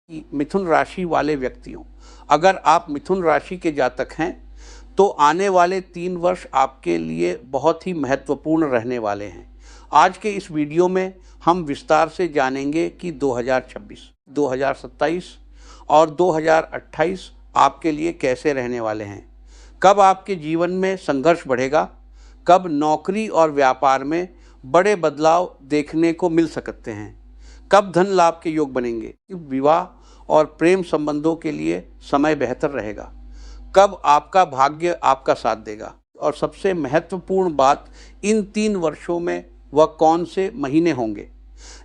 कि मिथुन राशि वाले व्यक्तियों, अगर आप मिथुन राशि के जातक हैं तो आने वाले 3 वर्ष आपके लिए बहुत ही महत्वपूर्ण रहने वाले हैं। आज के इस वीडियो में हम विस्तार से जानेंगे कि 2026, 2027 और 2028 आपके लिए कैसे रहने वाले हैं। कब आपके जीवन में संघर्ष बढ़ेगा, कब नौकरी और व्यापार में बड़े बदलाव देखने को मिल सकते हैं, कब धन लाभ के योग बनेंगे, विवाह और प्रेम संबंधों के लिए समय बेहतर रहेगा, कब आपका भाग्य आपका साथ देगा, और सबसे महत्वपूर्ण बात, इन 3 वर्षों में वह कौन से महीने होंगे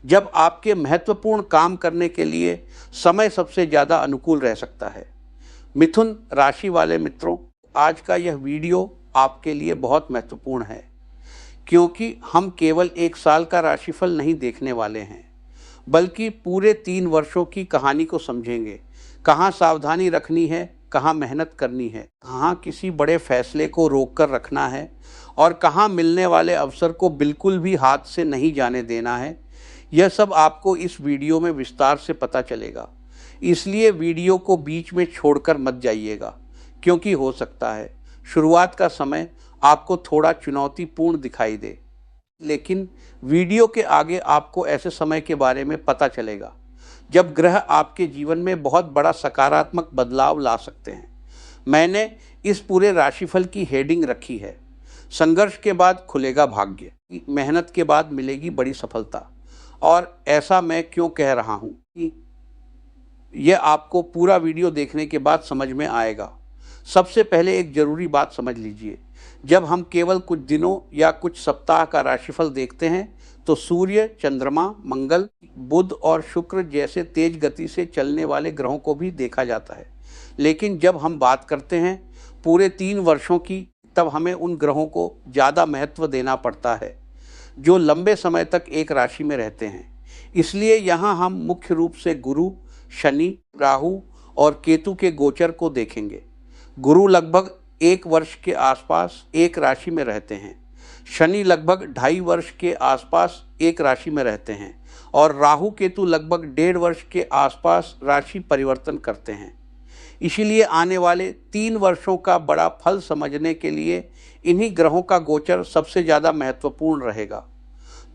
जब आपके महत्वपूर्ण काम करने के लिए समय सबसे ज़्यादा अनुकूल रह सकता है। मिथुन राशि वाले मित्रों, आज का यह वीडियो आपके लिए बहुत महत्वपूर्ण है, क्योंकि हम केवल 1 साल का राशिफल नहीं देखने वाले हैं, बल्कि पूरे 3 वर्षों की कहानी को समझेंगे। कहाँ सावधानी रखनी है, कहाँ मेहनत करनी है, कहाँ किसी बड़े फैसले को रोक कर रखना है और कहाँ मिलने वाले अवसर को बिल्कुल भी हाथ से नहीं जाने देना है। यह सब आपको इस वीडियो में विस्तार से पता चलेगा, इसलिए वीडियो को बीच में छोड़कर मत जाइएगा, क्योंकि हो सकता है शुरुआत का समय आपको थोड़ा चुनौतीपूर्ण दिखाई दे, लेकिन वीडियो के आगे आपको ऐसे समय के बारे में पता चलेगा जब ग्रह आपके जीवन में बहुत बड़ा सकारात्मक बदलाव ला सकते हैं। मैंने इस पूरे राशिफल की हेडिंग रखी है, संघर्ष के बाद खुलेगा भाग्य, मेहनत के बाद मिलेगी बड़ी सफलता। और ऐसा मैं क्यों कह रहा हूँ कि यह आपको पूरा वीडियो देखने के बाद समझ में आएगा। सबसे पहले एक ज़रूरी बात समझ लीजिए, जब हम केवल कुछ दिनों या कुछ सप्ताह का राशिफल देखते हैं तो सूर्य, चंद्रमा, मंगल, बुध और शुक्र जैसे तेज गति से चलने वाले ग्रहों को भी देखा जाता है। लेकिन जब हम बात करते हैं पूरे 3 वर्षों की, तब हमें उन ग्रहों को ज़्यादा महत्व देना पड़ता है जो लंबे समय तक एक राशि में रहते हैं। इसलिए यहाँ हम मुख्य रूप से गुरु, शनि, राहु और केतु के गोचर को देखेंगे। गुरु लगभग 1 वर्ष के आसपास एक राशि में रहते हैं, शनि लगभग 2.5 वर्ष के आसपास एक राशि में रहते हैं और राहु केतु लगभग 1.5 वर्ष के आसपास राशि परिवर्तन करते हैं। इसीलिए आने वाले 3 वर्षों का बड़ा फल समझने के लिए इन्हीं ग्रहों का गोचर सबसे ज़्यादा महत्वपूर्ण रहेगा।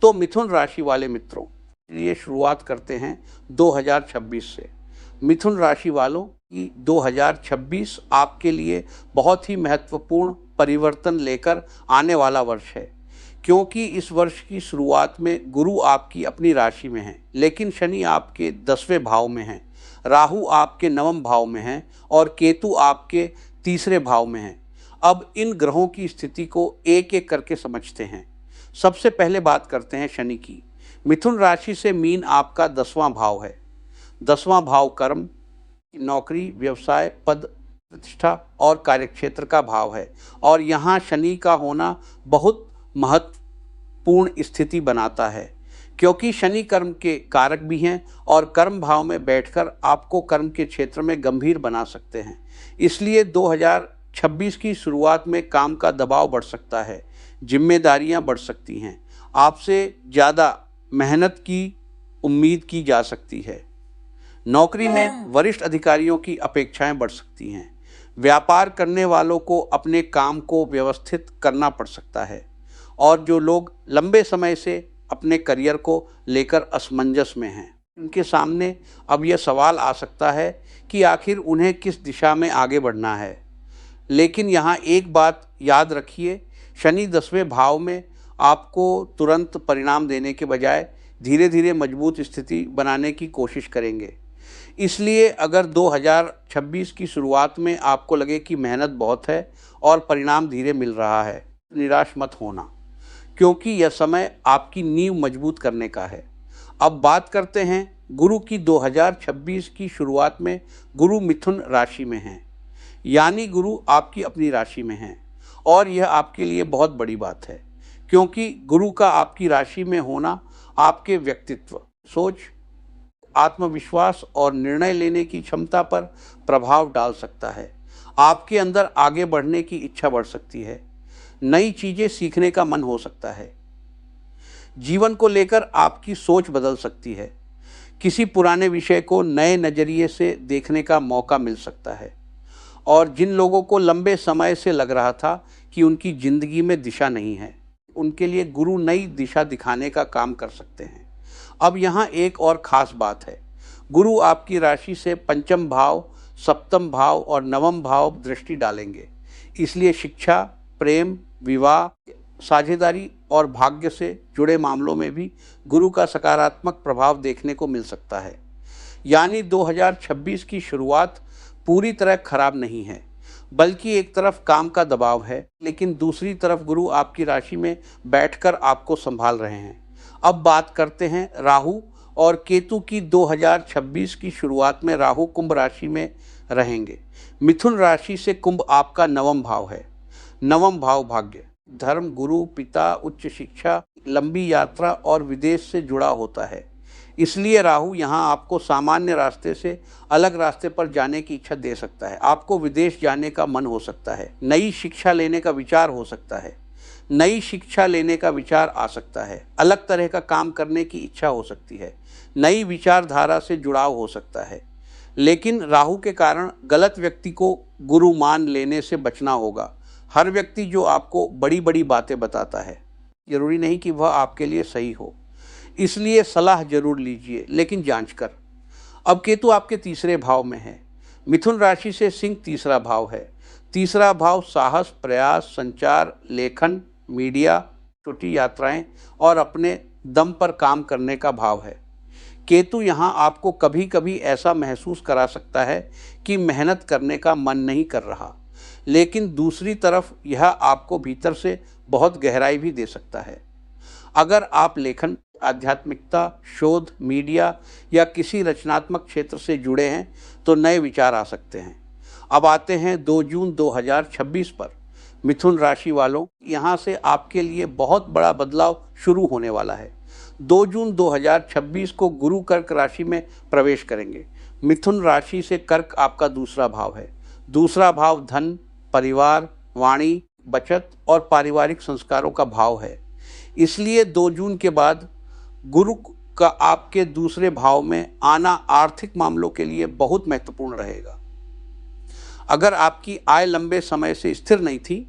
तो मिथुन राशि वाले मित्रों, ये शुरुआत करते हैं 2026 से। मिथुन राशि वालों की 2026 आपके लिए बहुत ही महत्वपूर्ण परिवर्तन लेकर आने वाला वर्ष है, क्योंकि इस वर्ष की शुरुआत में गुरु आपकी अपनी राशि में है, लेकिन शनि आपके 10वें भाव में है, राहु आपके 9वें भाव में है और केतु आपके 3रे भाव में है। अब इन ग्रहों की स्थिति को एक एक करके समझते हैं। सबसे पहले बात करते हैं शनि की। मिथुन राशि से मीन आपका 10वां भाव है। 10वां भाव कर्म, नौकरी, व्यवसाय, पद प्रतिष्ठा और कार्यक्षेत्र का भाव है और यहाँ शनि का होना बहुत महत्वपूर्ण स्थिति बनाता है, क्योंकि शनि कर्म के कारक भी हैं और कर्म भाव में बैठकर आपको कर्म के क्षेत्र में गंभीर बना सकते हैं। इसलिए 2026 की शुरुआत में काम का दबाव बढ़ सकता है, जिम्मेदारियां बढ़ सकती हैं, आपसे ज़्यादा मेहनत की उम्मीद की जा सकती है। नौकरी में वरिष्ठ अधिकारियों की अपेक्षाएं बढ़ सकती हैं। व्यापार करने वालों को अपने काम को व्यवस्थित करना पड़ सकता है और जो लोग लंबे समय से अपने करियर को लेकर असमंजस में हैं, उनके सामने अब यह सवाल आ सकता है कि आखिर उन्हें किस दिशा में आगे बढ़ना है। लेकिन यहाँ एक बात याद रखिए, शनि 10वें भाव में आपको तुरंत परिणाम देने के बजाय धीरे धीरे मजबूत स्थिति बनाने की कोशिश करेंगे। इसलिए अगर 2026 की शुरुआत में आपको लगे कि मेहनत बहुत है और परिणाम धीरे मिल रहा है, निराश मत होना, क्योंकि यह समय आपकी नींव मजबूत करने का है। अब बात करते हैं गुरु की। 2026 की शुरुआत में गुरु मिथुन राशि में हैं, यानी गुरु आपकी अपनी राशि में हैं और यह आपके लिए बहुत बड़ी बात है, क्योंकि गुरु का आपकी राशि में होना आपके व्यक्तित्व, सोच, आत्मविश्वास और निर्णय लेने की क्षमता पर प्रभाव डाल सकता है। आपके अंदर आगे बढ़ने की इच्छा बढ़ सकती है, नई चीज़ें सीखने का मन हो सकता है, जीवन को लेकर आपकी सोच बदल सकती है, किसी पुराने विषय को नए नज़रिए से देखने का मौका मिल सकता है। और जिन लोगों को लंबे समय से लग रहा था कि उनकी ज़िंदगी में दिशा नहीं है, उनके लिए गुरु नई दिशा दिखाने का काम कर सकते हैं। अब यहाँ एक और ख़ास बात है, गुरु आपकी राशि से पंचम भाव, सप्तम भाव और नवम भाव दृष्टि डालेंगे। इसलिए शिक्षा, प्रेम, विवाह, साझेदारी और भाग्य से जुड़े मामलों में भी गुरु का सकारात्मक प्रभाव देखने को मिल सकता है। यानी 2026 की शुरुआत पूरी तरह खराब नहीं है, बल्कि एक तरफ काम का दबाव है, लेकिन दूसरी तरफ गुरु आपकी राशि में बैठकर आपको संभाल रहे हैं। अब बात करते हैं राहु और केतु की। 2026 की शुरुआत में राहु कुंभ राशि में रहेंगे। मिथुन राशि से कुंभ आपका नवम भाव है। नवम भाव भाग्य, धर्म, गुरु, पिता, उच्च शिक्षा, लंबी यात्रा और विदेश से जुड़ा होता है। इसलिए राहु यहाँ आपको सामान्य रास्ते से अलग रास्ते पर जाने की इच्छा दे सकता है। आपको विदेश जाने का मन हो सकता है, नई शिक्षा लेने का विचार हो सकता है, नई शिक्षा लेने का विचार आ सकता है, अलग तरह का काम करने की इच्छा हो सकती है, नई विचारधारा से जुड़ाव हो सकता है। लेकिन राहु के कारण गलत व्यक्ति को गुरु मान लेने से बचना होगा। हर व्यक्ति जो आपको बड़ी बड़ी बातें बताता है, जरूरी नहीं कि वह आपके लिए सही हो, इसलिए सलाह जरूर लीजिए, लेकिन जांच कर। अब केतु आपके तीसरे भाव में है। मिथुन राशि से सिंह तीसरा भाव है। तीसरा भाव साहस, प्रयास, संचार, लेखन, मीडिया, छोटी यात्राएं और अपने दम पर काम करने का भाव है। केतु यहाँ आपको कभी कभी ऐसा महसूस करा सकता है कि मेहनत करने का मन नहीं कर रहा, लेकिन दूसरी तरफ यह आपको भीतर से बहुत गहराई भी दे सकता है। अगर आप लेखन, आध्यात्मिकता, शोध, मीडिया या किसी रचनात्मक क्षेत्र से जुड़े हैं तो नए विचार आ सकते हैं। अब आते हैं 2 जून 2026 पर। मिथुन राशि वालों, यहाँ से आपके लिए बहुत बड़ा बदलाव शुरू होने वाला है। 2 जून 2026 को गुरु कर्क राशि में प्रवेश करेंगे। मिथुन राशि से कर्क आपका दूसरा भाव है। दूसरा भाव धन, परिवार, वाणी, बचत और पारिवारिक संस्कारों का भाव है। इसलिए 2 जून के बाद गुरु का आपके दूसरे भाव में आना आर्थिक मामलों के लिए बहुत महत्वपूर्ण रहेगा। अगर आपकी आय लंबे समय से स्थिर नहीं थी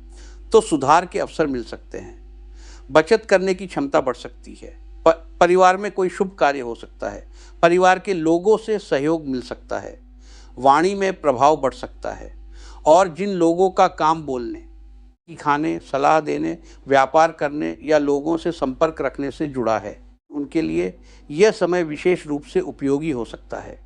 तो सुधार के अवसर मिल सकते हैं। बचत करने की क्षमता बढ़ सकती है। परिवार में कोई शुभ कार्य हो सकता है। परिवार के लोगों से सहयोग मिल सकता है। वाणी में प्रभाव बढ़ सकता है। और जिन लोगों का काम बोलने, खाने, सलाह देने, व्यापार करने या लोगों से संपर्क रखने से जुड़ा है, उनके लिए यह समय विशेष रूप से उपयोगी हो सकता है।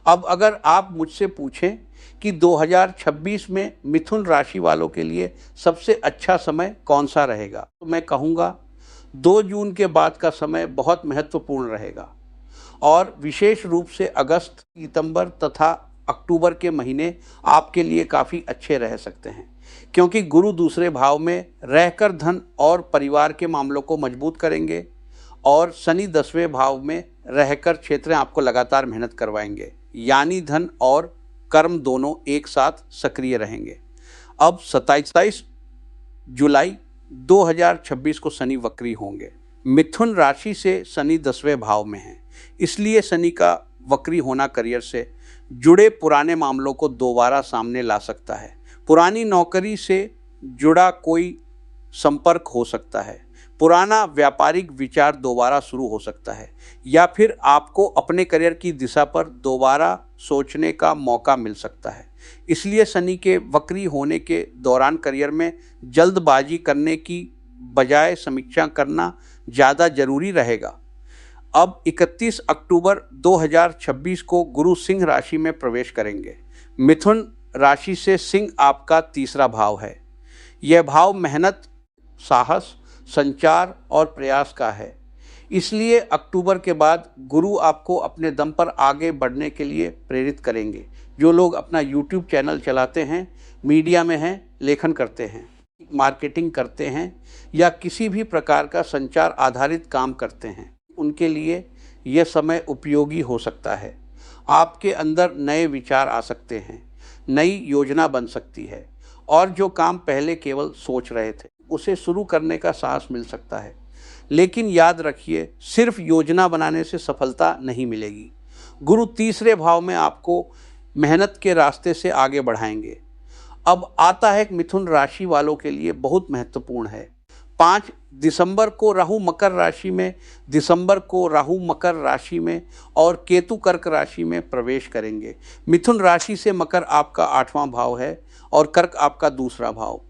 अब अगर आप मुझसे पूछें कि 2026 में मिथुन राशि वालों के लिए सबसे अच्छा समय कौन सा रहेगा, तो मैं कहूँगा 2 जून के बाद का समय बहुत महत्वपूर्ण रहेगा और विशेष रूप से अगस्त, सितंबर तथा अक्टूबर के महीने आपके लिए काफ़ी अच्छे रह सकते हैं, क्योंकि गुरु दूसरे भाव में रहकर धन और परिवार के मामलों को मजबूत करेंगे और शनि 10वें भाव में रहकर क्षेत्र आपको लगातार मेहनत करवाएंगे, यानी धन और कर्म दोनों एक साथ सक्रिय रहेंगे। अब 27 जुलाई 2026 को शनि वक्री होंगे। मिथुन राशि से शनि 10वें भाव में है, इसलिए शनि का वक्री होना करियर से जुड़े पुराने मामलों को दोबारा सामने ला सकता है। पुरानी नौकरी से जुड़ा कोई संपर्क हो सकता है। पुराना व्यापारिक विचार दोबारा शुरू हो सकता है, या फिर आपको अपने करियर की दिशा पर दोबारा सोचने का मौका मिल सकता है। इसलिए शनि के वक्री होने के दौरान करियर में जल्दबाजी करने की बजाय समीक्षा करना ज़्यादा जरूरी रहेगा। अब 31 अक्टूबर 2026 को गुरु सिंह राशि में प्रवेश करेंगे। मिथुन राशि से सिंह आपका तीसरा भाव है। यह भाव मेहनत, साहस, संचार और प्रयास का है। इसलिए अक्टूबर के बाद गुरु आपको अपने दम पर आगे बढ़ने के लिए प्रेरित करेंगे। जो लोग अपना YouTube चैनल चलाते हैं, मीडिया में हैं, लेखन करते हैं, मार्केटिंग करते हैं या किसी भी प्रकार का संचार आधारित काम करते हैं, उनके लिए यह समय उपयोगी हो सकता है। आपके अंदर नए विचार आ सकते हैं, नई योजना बन सकती है और जो काम पहले केवल सोच रहे थे उसे शुरू करने का साहस मिल सकता है। लेकिन याद रखिए, सिर्फ योजना बनाने से सफलता नहीं मिलेगी। गुरु तीसरे भाव में आपको मेहनत के रास्ते से आगे बढ़ाएंगे। अब आता है मिथुन राशि वालों के लिए बहुत महत्वपूर्ण है। 5 दिसंबर को राहु मकर राशि में, और केतु कर्क राशि में प्रवेश करेंगे। मिथुन राशि से मकर आपका 8वां भाव है और कर्क आपका दूसरा भाव,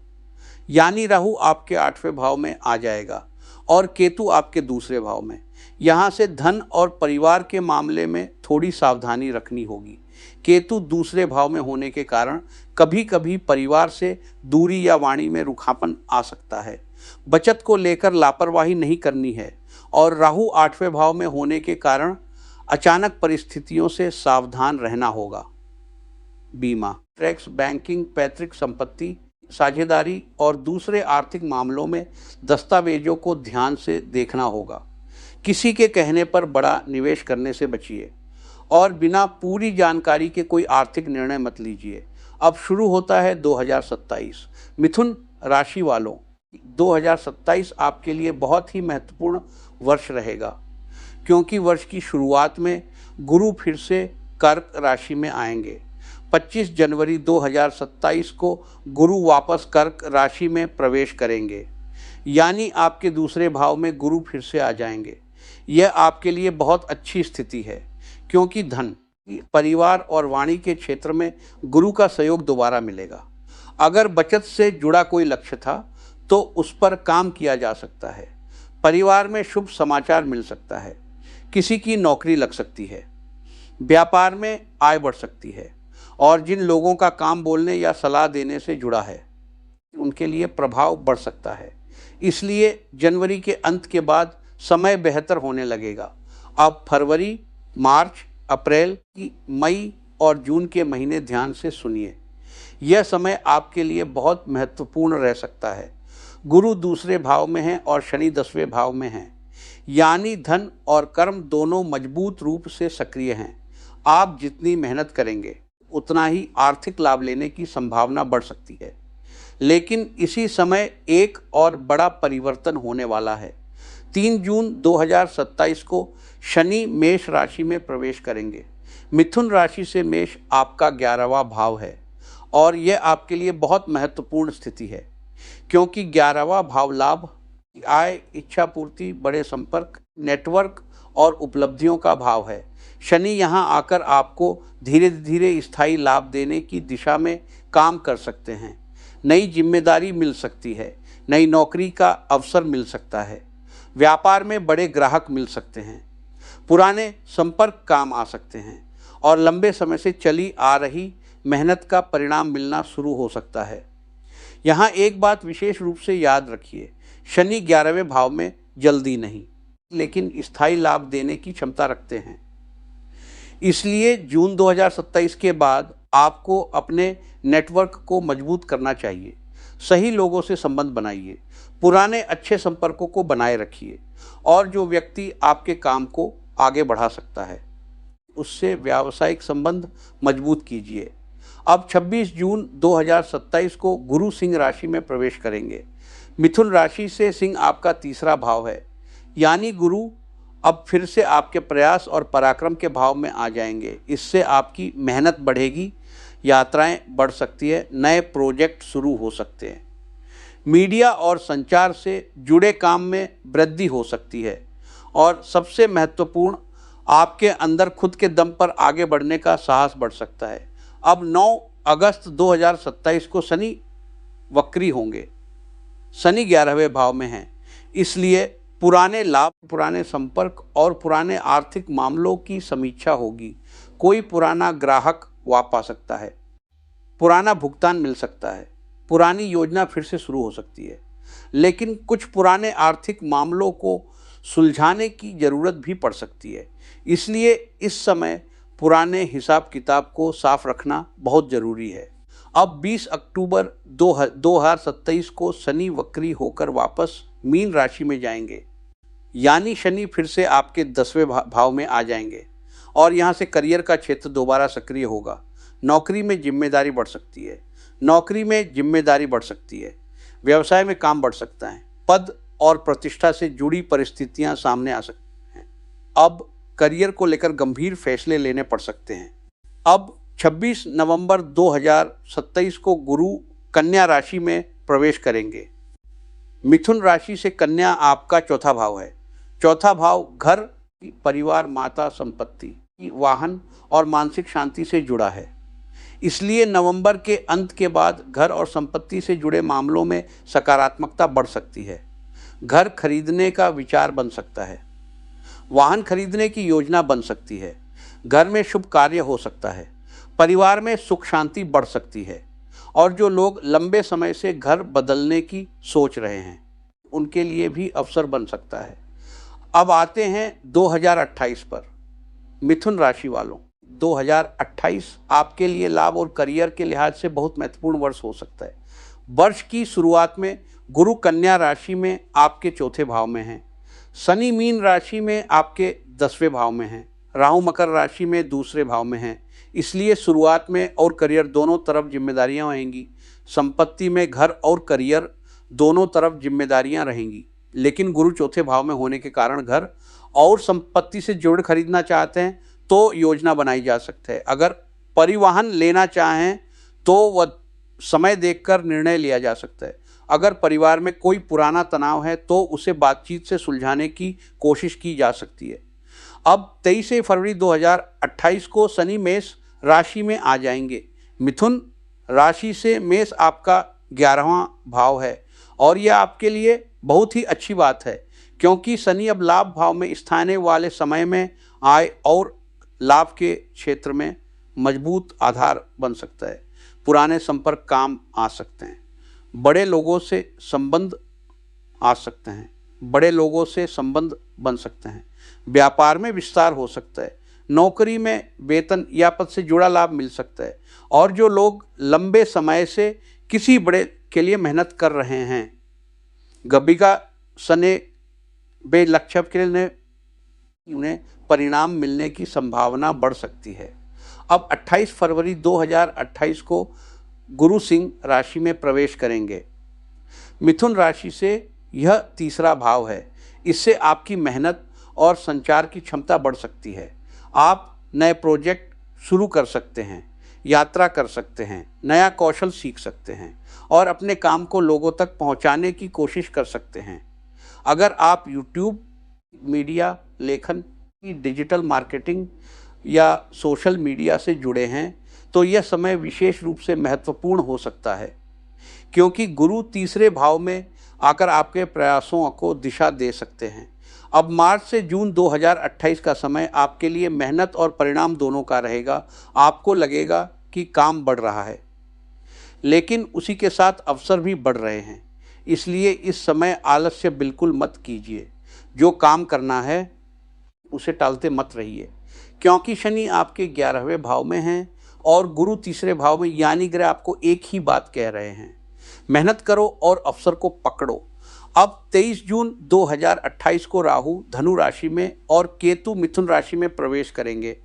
यानी राहु आपके 8वें भाव में आ जाएगा और केतु आपके दूसरे भाव में। यहाँ से धन और परिवार के मामले में थोड़ी सावधानी रखनी होगी। केतु दूसरे भाव में होने के कारण कभी कभी परिवार से दूरी या वाणी में रुखापन आ सकता है। बचत को लेकर लापरवाही नहीं करनी है और राहु 8वें भाव में होने के कारण अचानक परिस्थितियों से सावधान रहना होगा। बीमा, टैक्स, बैंकिंग, पैतृक संपत्ति, साझेदारी और दूसरे आर्थिक मामलों में दस्तावेजों को ध्यान से देखना होगा। किसी के कहने पर बड़ा निवेश करने से बचिए और बिना पूरी जानकारी के कोई आर्थिक निर्णय मत लीजिए। अब शुरू होता है 2027। मिथुन राशि वालों, 2027 आपके लिए बहुत ही महत्वपूर्ण वर्ष रहेगा, क्योंकि वर्ष की शुरुआत में गुरु फिर से कर्क राशि में आएंगे। 25 जनवरी 2027 को गुरु वापस कर्क राशि में प्रवेश करेंगे, यानी आपके दूसरे भाव में गुरु फिर से आ जाएंगे। यह आपके लिए बहुत अच्छी स्थिति है, क्योंकि धन, परिवार और वाणी के क्षेत्र में गुरु का सहयोग दोबारा मिलेगा। अगर बचत से जुड़ा कोई लक्ष्य था तो उस पर काम किया जा सकता है। परिवार में शुभ समाचार मिल सकता है। किसी की नौकरी लग सकती है। व्यापार में आय बढ़ सकती है और जिन लोगों का काम बोलने या सलाह देने से जुड़ा है उनके लिए प्रभाव बढ़ सकता है। इसलिए जनवरी के अंत के बाद समय बेहतर होने लगेगा। अब फरवरी, मार्च, अप्रैल, मई और जून के महीने ध्यान से सुनिए। यह समय आपके लिए बहुत महत्वपूर्ण रह सकता है। गुरु दूसरे भाव में है और शनि 10वें भाव में है, यानी धन और कर्म दोनों मजबूत रूप से सक्रिय हैं। आप जितनी मेहनत करेंगे उतना ही आर्थिक लाभ लेने की संभावना बढ़ सकती है। लेकिन इसी समय एक और बड़ा परिवर्तन होने वाला है। 3 जून 2027 को शनि मेष राशि में प्रवेश करेंगे। मिथुन राशि से मेष आपका 11वां भाव है और यह आपके लिए बहुत महत्वपूर्ण स्थिति है, क्योंकि 11वां भाव लाभ, आय, इच्छा पूर्ति, बड़े संपर्क, नेटवर्क और उपलब्धियों का भाव है। शनि यहाँ आकर आपको धीरे धीरे स्थायी लाभ देने की दिशा में काम कर सकते हैं। नई जिम्मेदारी मिल सकती है, नई नौकरी का अवसर मिल सकता है, व्यापार में बड़े ग्राहक मिल सकते हैं, पुराने संपर्क काम आ सकते हैं और लंबे समय से चली आ रही मेहनत का परिणाम मिलना शुरू हो सकता है। यहाँ एक बात विशेष रूप से याद रखिए, शनि 11वें भाव में जल्दी नहीं, लेकिन स्थायी लाभ देने की क्षमता रखते हैं। इसलिए जून 2027 के बाद आपको अपने नेटवर्क को मजबूत करना चाहिए। सही लोगों से संबंध बनाइए, पुराने अच्छे संपर्कों को बनाए रखिए और जो व्यक्ति आपके काम को आगे बढ़ा सकता है उससे व्यावसायिक संबंध मजबूत कीजिए। अब 26 जून 2027 को गुरु सिंह राशि में प्रवेश करेंगे। मिथुन राशि से सिंह आपका तीसरा भाव है, यानी गुरु अब फिर से आपके प्रयास और पराक्रम के भाव में आ जाएंगे। इससे आपकी मेहनत बढ़ेगी, यात्राएं बढ़ सकती है, नए प्रोजेक्ट शुरू हो सकते हैं। मीडिया और संचार से जुड़े काम में वृद्धि हो सकती है और सबसे महत्वपूर्ण, आपके अंदर खुद के दम पर आगे बढ़ने का साहस बढ़ सकता है। अब 9 अगस्त 2027 को शनि वक्री होंगे। शनि 11वें भाव में हैं, इसलिए पुराने लाभ, पुराने संपर्क और पुराने आर्थिक मामलों की समीक्षा होगी। कोई पुराना ग्राहक वापस आ सकता है, पुराना भुगतान मिल सकता है, पुरानी योजना फिर से शुरू हो सकती है। लेकिन कुछ पुराने आर्थिक मामलों को सुलझाने की ज़रूरत भी पड़ सकती है। इसलिए इस समय पुराने हिसाब किताब को साफ रखना बहुत ज़रूरी है। अब 20 अक्टूबर 2027 को शनि वक्री होकर वापस मीन राशि में जाएंगे, यानी शनि फिर से आपके 10वें भाव में आ जाएंगे और यहाँ से करियर का क्षेत्र दोबारा सक्रिय होगा। नौकरी में जिम्मेदारी बढ़ सकती है, व्यवसाय में काम बढ़ सकता है, पद और प्रतिष्ठा से जुड़ी परिस्थितियां सामने आ सकती हैं। अब करियर को लेकर गंभीर फैसले लेने पड़ सकते हैं। अब 26 नवंबर 2027 को गुरु कन्या राशि में प्रवेश करेंगे। मिथुन राशि से कन्या आपका चौथा भाव है। चौथा भाव घर, परिवार, माता, संपत्ति, वाहन और मानसिक शांति से जुड़ा है। इसलिए नवंबर के अंत के बाद घर और संपत्ति से जुड़े मामलों में सकारात्मकता बढ़ सकती है। घर खरीदने का विचार बन सकता है। वाहन खरीदने की योजना बन सकती है। घर में शुभ कार्य हो सकता है। परिवार में सुख शांति बढ़ सकती है। और जो लोग लंबे समय से घर बदलने की सोच रहे हैं उनके लिए भी अवसर बन सकता है। अब आते हैं 2028 पर। मिथुन राशि वालों, 2028 आपके लिए लाभ और करियर के लिहाज से बहुत महत्वपूर्ण वर्ष हो सकता है। वर्ष की शुरुआत में गुरु कन्या राशि में आपके चौथे भाव में हैं। शनि मीन राशि में आपके 10वें भाव में हैं। राहु मकर राशि में दूसरे भाव में हैं। इसलिए शुरुआत में और करियर दोनों तरफ जिम्मेदारियां रहेंगी। संपत्ति में घर और करियर दोनों तरफ जिम्मेदारियां रहेंगी। लेकिन गुरु चौथे भाव में होने के कारण घर और संपत्ति से जोड़ खरीदना चाहते हैं तो योजना बनाई जा सकती है। अगर परिवहन लेना चाहें तो वह समय देखकर निर्णय लिया जा सकता है। अगर परिवार में कोई पुराना तनाव है तो उसे बातचीत से सुलझाने की कोशिश की जा सकती है। अब 23 फरवरी 2028 को शनि मेष राशि में आ जाएंगे। मिथुन राशि से मेष आपका 11वां भाव है और यह आपके लिए बहुत ही अच्छी बात है, क्योंकि शनि अब लाभ भाव में स्थाने वाले समय में आय और लाभ के क्षेत्र में मजबूत आधार बन सकता है। पुराने संपर्क काम आ सकते हैं। बड़े लोगों से संबंध आ सकते हैं। बड़े लोगों से संबंध बन सकते हैं। व्यापार में विस्तार हो सकता है। नौकरी में वेतन या पद से जुड़ा लाभ मिल सकता है। और जो लोग लंबे समय से किसी बड़े के लिए मेहनत कर रहे हैं, गबिका सने बे लक्ष्य के लिए उन्हें परिणाम मिलने की संभावना बढ़ सकती है। अब 28 फरवरी 2028 को गुरु सिंह राशि में प्रवेश करेंगे। मिथुन राशि से यह तीसरा भाव है। इससे आपकी मेहनत और संचार की क्षमता बढ़ सकती है। आप नए प्रोजेक्ट शुरू कर सकते हैं, यात्रा कर सकते हैं, नया कौशल सीख सकते हैं और अपने काम को लोगों तक पहुंचाने की कोशिश कर सकते हैं। अगर आप यूट्यूब, मीडिया, लेखन, डिजिटल मार्केटिंग या सोशल मीडिया से जुड़े हैं तो यह समय विशेष रूप से महत्वपूर्ण हो सकता है, क्योंकि गुरु तीसरे भाव में आकर आपके प्रयासों को दिशा दे सकते हैं। अब मार्च से जून 2028 का समय आपके लिए मेहनत और परिणाम दोनों का रहेगा। आपको लगेगा कि काम बढ़ रहा है, लेकिन उसी के साथ अवसर भी बढ़ रहे हैं। इसलिए इस समय आलस्य बिल्कुल मत कीजिए। जो काम करना है उसे टालते मत रहिए, क्योंकि शनि आपके 11वें भाव में हैं और गुरु तीसरे भाव में, यानी ग्रह आपको एक ही बात कह रहे हैं। मेहनत करो और अवसर को पकड़ो। अब 23 जून 2028 को राहु धनु राशि में और केतु मिथुन राशि में प्रवेश करेंगे।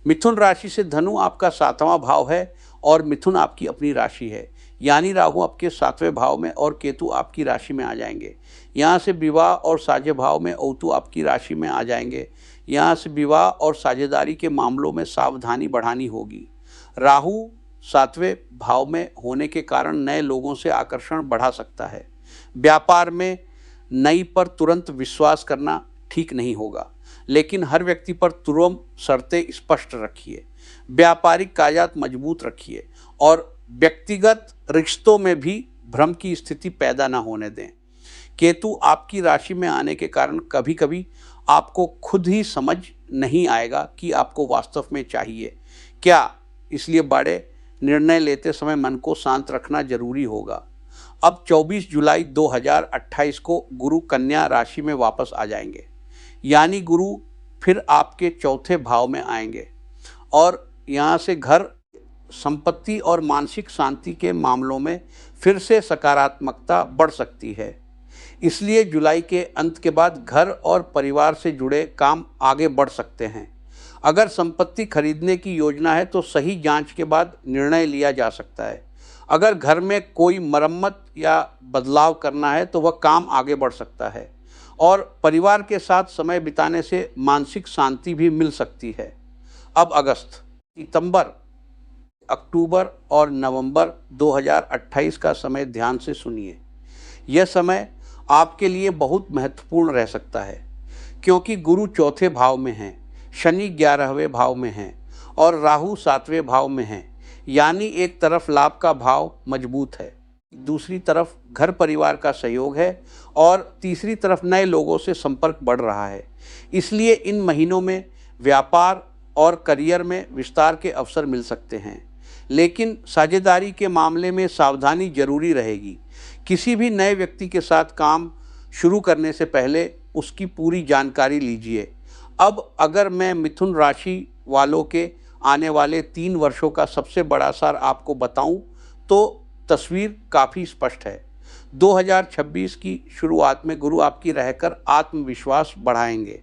मिथुन राशि से धनु आपका 7वां भाव है और मिथुन आपकी अपनी राशि है, यानी राहु आपके 7वें भाव में और केतु आपकी राशि में आ जाएंगे। यहाँ से विवाह और साझे भाव में औतु आपकी राशि में आ जाएंगे। यहाँ से विवाह और साझेदारी के मामलों में सावधानी बढ़ानी होगी। राहु 7वें भाव में होने के कारण नए लोगों से आकर्षण बढ़ा सकता है। व्यापार में नई पर तुरंत विश्वास करना ठीक नहीं होगा, लेकिन हर व्यक्ति पर तुरंत शर्तें स्पष्ट रखिए। व्यापारिक कागजात मजबूत रखिए और व्यक्तिगत रिश्तों में भी भ्रम की स्थिति पैदा न होने दें। केतु आपकी राशि में आने के कारण कभी कभी आपको खुद ही समझ नहीं आएगा कि आपको वास्तव में चाहिए क्या। इसलिए बड़े निर्णय लेते समय मन को शांत रखना जरूरी होगा। अब 24 जुलाई 2028 को गुरु कन्या राशि में वापस आ जाएंगे, यानी गुरु फिर आपके चौथे भाव में आएंगे और यहाँ से घर, संपत्ति और मानसिक शांति के मामलों में फिर से सकारात्मकता बढ़ सकती है। इसलिए जुलाई के अंत के बाद घर और परिवार से जुड़े काम आगे बढ़ सकते हैं। अगर संपत्ति खरीदने की योजना है तो सही जांच के बाद निर्णय लिया जा सकता है। अगर घर में कोई मरम्मत या बदलाव करना है तो वह काम आगे बढ़ सकता है और परिवार के साथ समय बिताने से मानसिक शांति भी मिल सकती है। अब अगस्त, सितंबर, अक्टूबर और नवंबर 2028 का समय ध्यान से सुनिए। यह समय आपके लिए बहुत महत्वपूर्ण रह सकता है, क्योंकि गुरु चौथे भाव में हैं, शनि 11वें भाव में हैं और राहु 7वें भाव में हैं। यानी एक तरफ लाभ का भाव मजबूत है, दूसरी तरफ घर परिवार का सहयोग है और तीसरी तरफ नए लोगों से संपर्क बढ़ रहा है। इसलिए इन महीनों में व्यापार और करियर में विस्तार के अवसर मिल सकते हैं, लेकिन साझेदारी के मामले में सावधानी जरूरी रहेगी। किसी भी नए व्यक्ति के साथ काम शुरू करने से पहले उसकी पूरी जानकारी लीजिए। अब अगर मैं मिथुन राशि वालों के आने वाले 3 वर्षों का सबसे बड़ा सार आपको बताऊं तो तस्वीर काफ़ी स्पष्ट है। 2026 की शुरुआत में गुरु आपकी रहकर आत्मविश्वास बढ़ाएंगे,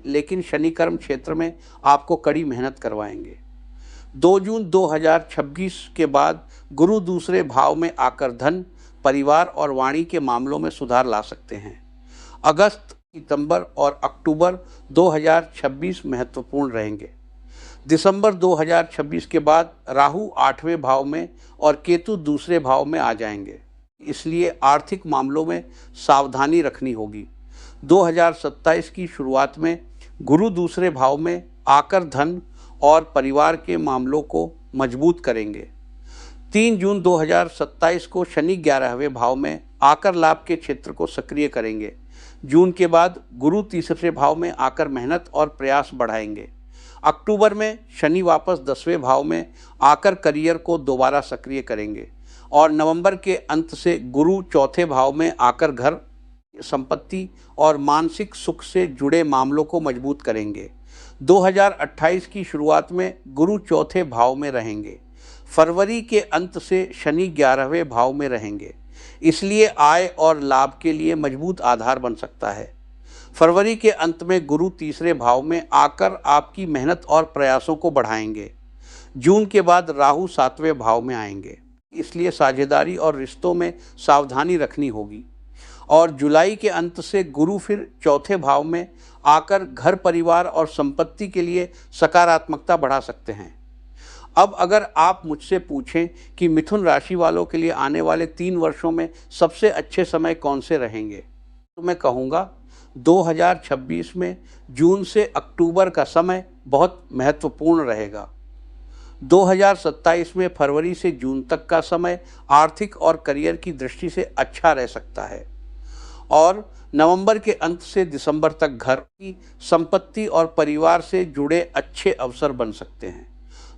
लेकिन शनि कर्म क्षेत्र में आपको कड़ी मेहनत करवाएंगे। 2 जून 2026 के बाद गुरु दूसरे भाव में आकर धन, परिवार और वाणी के मामलों में सुधार ला सकते हैं। अगस्त, सितंबर और अक्टूबर 2026 महत्वपूर्ण रहेंगे। दिसंबर 2026 के बाद राहु 8वें भाव में और केतु दूसरे भाव में आ जाएंगे, इसलिए आर्थिक मामलों में सावधानी रखनी होगी। 2027 की शुरुआत में गुरु दूसरे भाव में आकर धन और परिवार के मामलों को मजबूत करेंगे। 3 जून 2027 को शनि 11वें भाव में आकर लाभ के क्षेत्र को सक्रिय करेंगे। जून के बाद गुरु तीसरे भाव में आकर मेहनत और प्रयास बढ़ाएंगे। अक्टूबर में शनि वापस 10वें भाव में आकर करियर को दोबारा सक्रिय करेंगे और नवंबर के अंत से गुरु चौथे भाव में आकर घर, संपत्ति और मानसिक सुख से जुड़े मामलों को मजबूत करेंगे। 2028 की शुरुआत में गुरु चौथे भाव में रहेंगे। फरवरी के अंत से शनि 11वें भाव में रहेंगे, इसलिए आय और लाभ के लिए मजबूत आधार बन सकता है। फरवरी के अंत में गुरु तीसरे भाव में आकर आपकी मेहनत और प्रयासों को बढ़ाएंगे। जून के बाद राहु 7वें भाव में आएंगे, इसलिए साझेदारी और रिश्तों में सावधानी रखनी होगी। और जुलाई के अंत से गुरु फिर चौथे भाव में आकर घर, परिवार और संपत्ति के लिए सकारात्मकता बढ़ा सकते हैं। अब अगर आप मुझसे पूछें कि मिथुन राशि वालों के लिए आने वाले 3 वर्षों में सबसे अच्छे समय कौन से रहेंगे, तो मैं कहूँगा 2026 में जून से अक्टूबर का समय बहुत महत्वपूर्ण रहेगा। 2027 में फरवरी से जून तक का समय आर्थिक और करियर की दृष्टि से अच्छा रह सकता है और नवंबर के अंत से दिसंबर तक घर की, संपत्ति और परिवार से जुड़े अच्छे अवसर बन सकते हैं।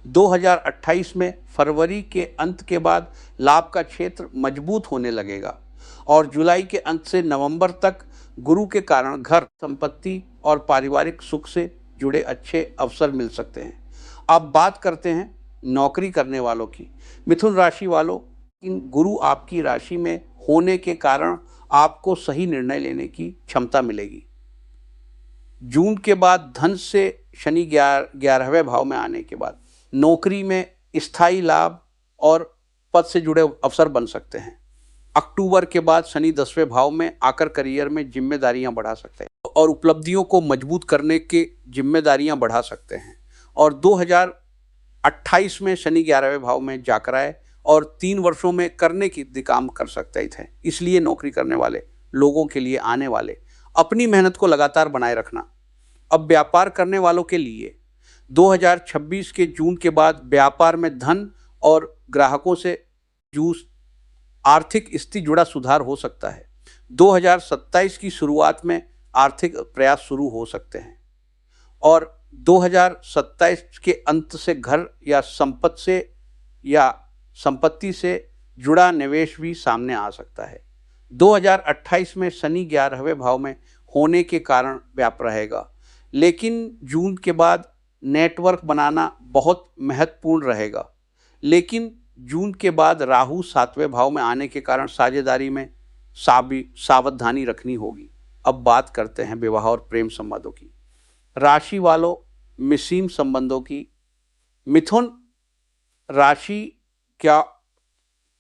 2028 में फरवरी के अंत के बाद लाभ का क्षेत्र मजबूत होने लगेगा और जुलाई के अंत से नवंबर तक गुरु के कारण घर, संपत्ति और पारिवारिक सुख से जुड़े अच्छे अवसर मिल सकते हैं। अब बात करते हैं नौकरी करने वालों की। मिथुन राशि वालों, इन गुरु आपकी राशि में होने के कारण आपको सही निर्णय लेने की क्षमता मिलेगी। जून के बाद धन से शनि 11वें भाव में आने के बाद नौकरी में स्थायी लाभ और पद से जुड़े अवसर बन सकते हैं। अक्टूबर के बाद शनि 10वें भाव में आकर करियर में जिम्मेदारियां बढ़ा सकते हैं और उपलब्धियों को मजबूत करने की जिम्मेदारियां बढ़ा सकते हैं। और 2028 में शनि 11वें भाव में जाकर आए और 3 वर्षों में करने की काम कर सकते थे। इसलिए नौकरी करने वाले लोगों के लिए आने वाले अपनी मेहनत को लगातार बनाए रखना। अब व्यापार करने वालों के लिए 2026 के जून के बाद व्यापार में धन और ग्राहकों से जूझ आर्थिक स्थिति जुड़ा सुधार हो सकता है। 2027 की शुरुआत में आर्थिक प्रयास शुरू हो सकते हैं और 2027 के अंत से घर या संपत्ति से जुड़ा निवेश भी सामने आ सकता है। 2028 में शनि 11वें भाव में होने के कारण व्याप रहेगा, लेकिन जून के बाद नेटवर्क बनाना बहुत महत्वपूर्ण रहेगा। लेकिन जून के बाद राहु 7वें भाव में आने के कारण साझेदारी में सावधानी रखनी होगी। अब बात करते हैं विवाह और प्रेम संबंधों की। राशि वालों, मिसीम संबंधों की। मिथुन राशि क्या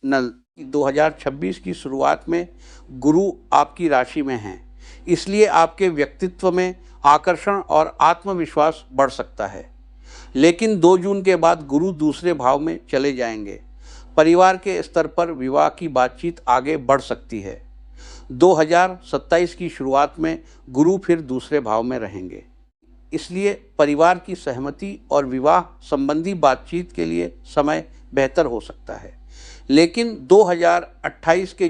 2026 की शुरुआत में गुरु आपकी राशि में हैं, इसलिए आपके व्यक्तित्व में आकर्षण और आत्मविश्वास बढ़ सकता है। लेकिन 2 जून के बाद गुरु दूसरे भाव में चले जाएंगे। परिवार के स्तर पर विवाह की बातचीत आगे बढ़ सकती है। 2027 की शुरुआत में गुरु फिर दूसरे भाव में रहेंगे, इसलिए परिवार की सहमति और विवाह संबंधी बातचीत के लिए समय बेहतर हो सकता है। लेकिन 2028 के